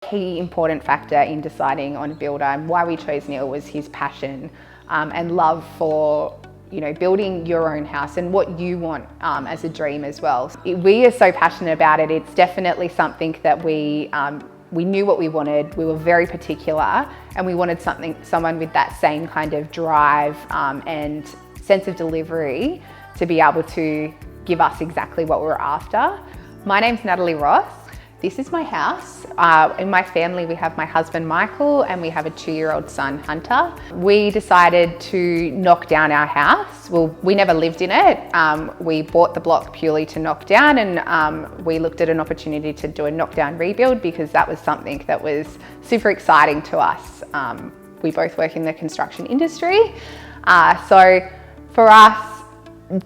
key important factor in deciding on a builder, and why we chose Neil was his passion and love for building your own house and what you want as a dream as well. We are so passionate about it. It's definitely something that we knew what we wanted. We were very particular, and we wanted someone with that same kind of drive and sense of delivery to be able to give us exactly what we were after. My name's Natalie Ross. This is my house. In my family, we have my husband, Michael, and we have a 2-year-old son, Hunter. We decided to knock down our house. Well, we never lived in it. We bought the block purely to knock down, and we looked at an opportunity to do a knockdown rebuild because that was something that was super exciting to us. We both work in the construction industry. So for us,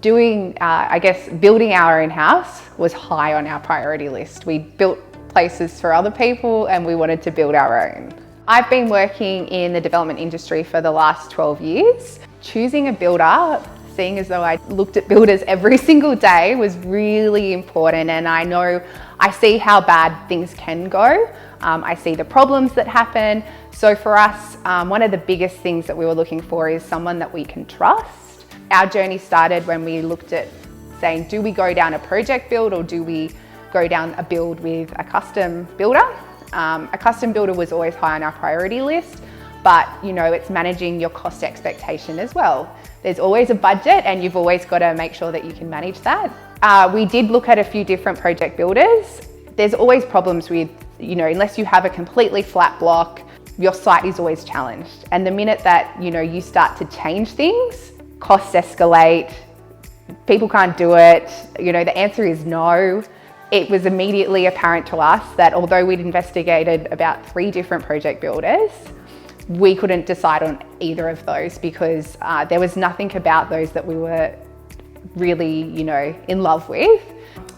building our own house was high on our priority list. We built places for other people, and we wanted to build our own. I've been working in the development industry for the last 12 years. Choosing a builder, seeing as though I looked at builders every single day, was really important, and I see how bad things can go. I see the problems that happen. So for us, one of the biggest things that we were looking for is someone that we can trust. Our journey started when we looked at saying, do we go down a project build or do we go down a build with a custom builder? A custom builder was always high on our priority list, but it's managing your cost expectation as well. There's always a budget, and you've always got to make sure that you can manage that. We did look at a few different project builders. There's always problems with, unless you have a completely flat block, your site is always challenged. And the minute that, you start to change things, costs escalate, people can't do it, the answer is no. It was immediately apparent to us that although we'd investigated about 3 different project builders, we couldn't decide on either of those because there was nothing about those that we were really, in love with.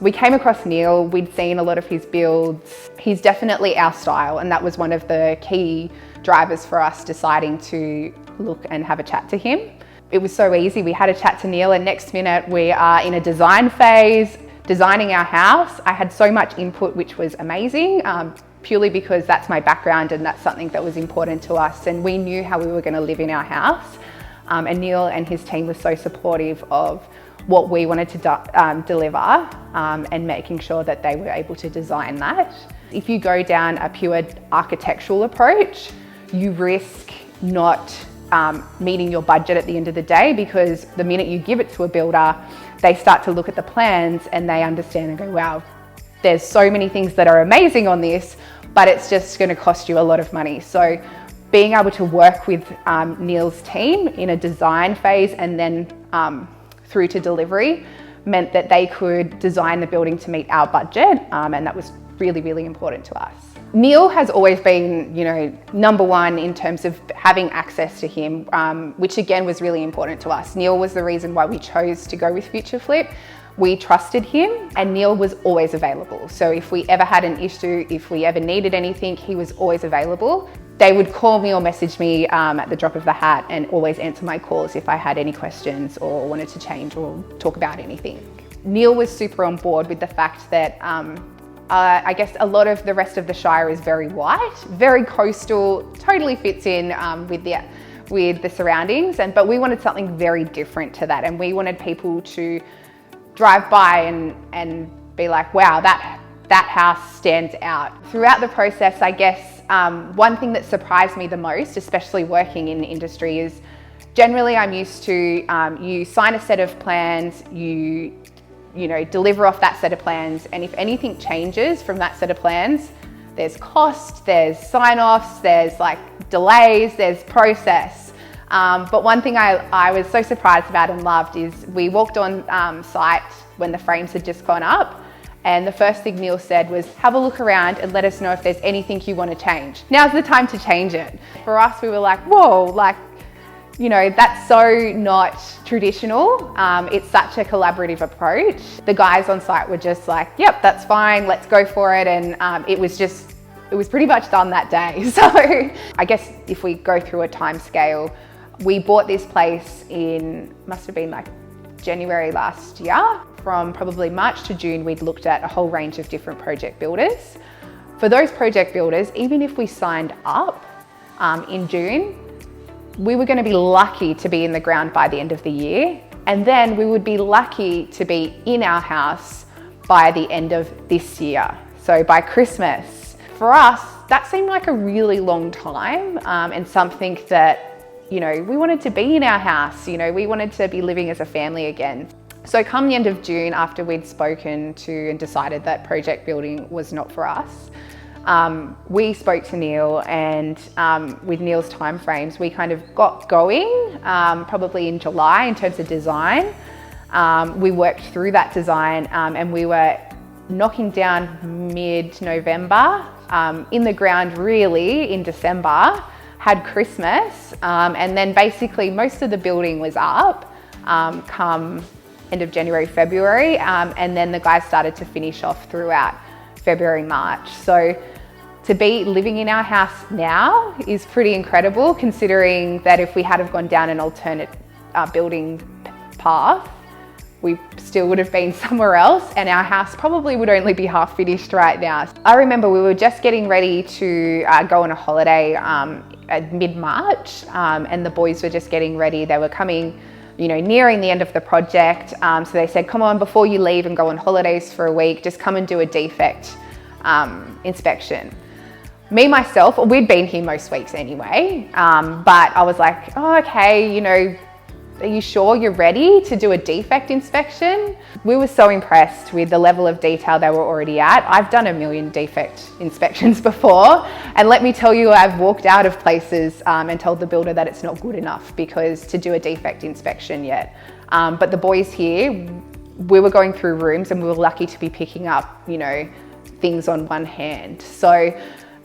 We came across Neil, we'd seen a lot of his builds. He's definitely our style, and that was one of the key drivers for us deciding to look and have a chat to him. It was so easy. We had a chat to Neil, and next minute we are in a design phase, designing our house. I had so much input, which was amazing, purely because that's my background and that's something that was important to us, and we knew how we were going to live in our house. And Neil and his team were so supportive of what we wanted to deliver and making sure that they were able to design that. If you go down a pure architectural approach, you risk not meeting your budget at the end of the day, because the minute you give it to a builder, they start to look at the plans and they understand and go, wow, there's so many things that are amazing on this, but it's just going to cost you a lot of money. So being able to work with Neil's team in a design phase and then through to delivery meant that they could design the building to meet our budget, and that was really, really important to us. Neil has always been, number one in terms of having access to him, which again was really important to us. Neil was the reason why we chose to go with Future Flip. We trusted him, and Neil was always available. So if we ever had an issue, if we ever needed anything, he was always available. They would call me or message me at the drop of the hat, and always answer my calls if I had any questions or wanted to change or talk about anything. Neil was super on board with the fact that I guess a lot of the rest of the Shire is very white, very coastal, totally fits in with the surroundings, but we wanted something very different to that, and we wanted people to drive by and be like, wow, that house stands out. Throughout the process, I guess one thing that surprised me the most, especially working in the industry, is generally I'm used to you sign a set of plans, you deliver off that set of plans, and if anything changes from that set of plans, there's cost, there's sign-offs, there's like delays, there's process. But one thing I was so surprised about and loved is we walked on site when the frames had just gone up, and the first thing Neil said was, have a look around and let us know if there's anything you want to change. Now's the time to change it. For us, we were like, whoa, that's so not traditional. It's such a collaborative approach. The guys on site were just like, yep, that's fine, let's go for it. And it was pretty much done that day. So I guess if we go through a time scale, we bought this place must have been like January last year. From probably March to June, we'd looked at a whole range of different project builders. For those project builders, even if we signed up in June, we were going to be lucky to be in the ground by the end of the year. And then we would be lucky to be in our house by the end of this year. So by Christmas. For us, that seemed like a really long time, and something that, you know, we wanted to be in our house, you know, we wanted to be living as a family again. So come the end of June, after we'd spoken to and decided that project building was not for us, we spoke to Neil, and with Neil's timeframes, we kind of got going probably in July in terms of design. We worked through that design, and we were knocking down mid-November, in the ground really in December, had Christmas, and then basically most of the building was up come end of January, February, and then the guys started to finish off throughout February, March. So to be living in our house now is pretty incredible, considering that if we had have gone down an alternate building path, we still would have been somewhere else, and our house probably would only be half finished right now. I remember we were just getting ready to go on a holiday at mid-March, and the boys were just getting ready. They were coming, you know, nearing the end of the project. So they said, come on, before you leave and go on holidays for a week, just come and do a defect inspection. Me, myself, we'd been here most weeks anyway, but I was like, oh, okay, you know, are you sure you're ready to do a defect inspection? We were so impressed with the level of detail they were already at. I've done a million defect inspections before, and let me tell you, I've walked out of places and told the builder that it's not good enough because to do a defect inspection yet. But the boys here, we were going through rooms and we were lucky to be picking up, you know, things on one hand. So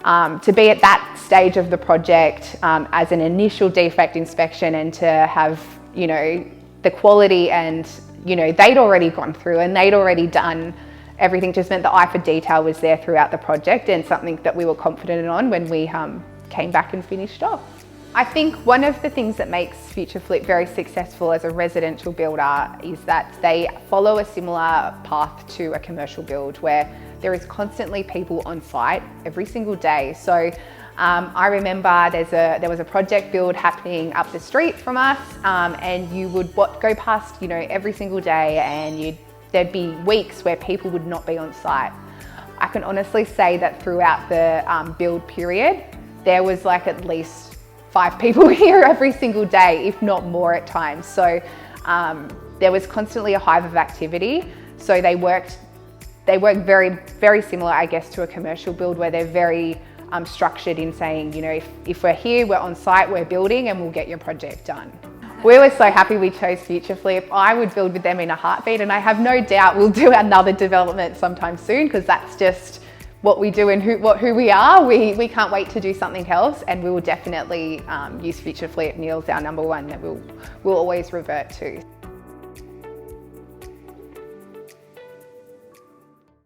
to be at that stage of the project as an initial defect inspection, and to have, you know, the quality, and, you know, they'd already gone through and they'd already done everything, just meant the eye for detail was there throughout the project, and something that we were confident on when we came back and finished off. I think one of the things that makes Future Flip very successful as a residential builder is that they follow a similar path to a commercial build, where there is constantly people on site every single day. So I remember there was a project build happening up the street from us, and you would go past, you know, every single day, and there'd be weeks where people would not be on site. I can honestly say that throughout the build period, there was like at least 5 people here every single day, if not more at times. So there was constantly a hive of activity. So they work very, very similar, I guess, to a commercial build, where they're very structured in saying, you know, if we're here, we're on site, we're building, and we'll get your project done. We were so happy we chose Future Flip. I would build with them in a heartbeat, and I have no doubt we'll do another development sometime soon, because that's just what we do and who we are. We can't wait to do something else, and we will definitely use Future Flip. Neil's our number one that we'll always revert to.